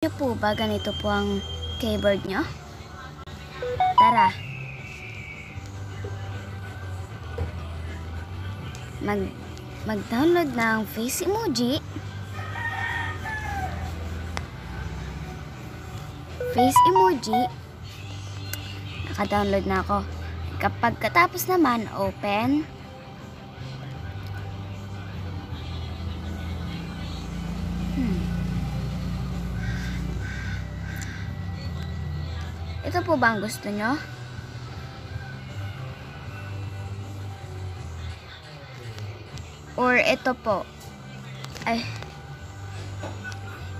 Niyo po ba ganito po ang keyboard nyo? Tara. Mag-download ng face emoji. Face emoji. Naka-download na ako. Kapag katapos naman, open. Ito po ba ang gusto nyo? Or ito po. Ay.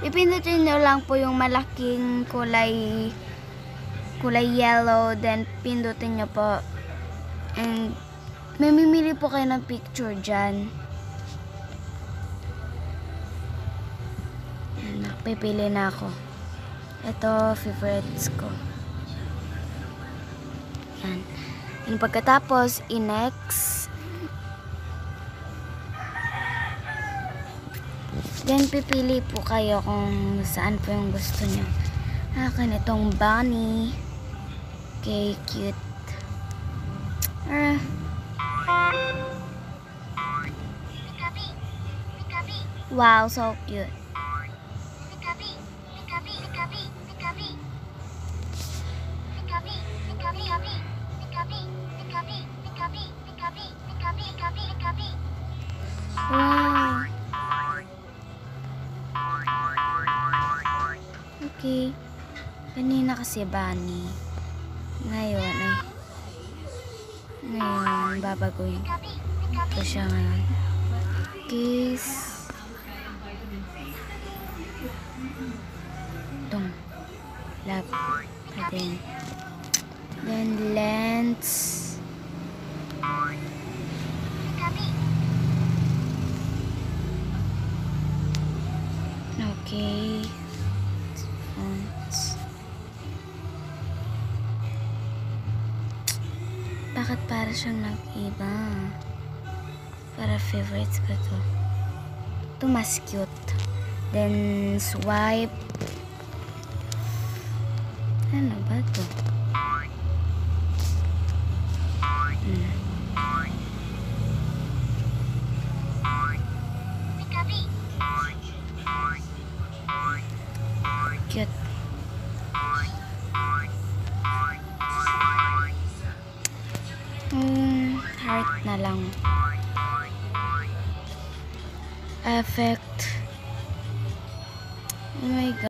Ipindutin nyo lang po yung malaking kulay yellow. Then, pindutin nyo po. And, mamimili po kayo ng picture dyan. Pipili na ako. Ito, favorites ko. Yan. And pagkatapos, i-next. Then, pipili po kayo kung saan po yung gusto nyo. Akin itong bunny. Okay, cute. Wow, so cute. Wow. Okay. Kanina kasi bunny. Ngayon, babaguhin ko siya ngayon. Kiss. Itong lap. Then lens. Okay. Bakit para siyang nag-iba? Para favorites ko to. Ito mas cute. Then swipe. Ano ba to? Cute. Heart na lang. Effect.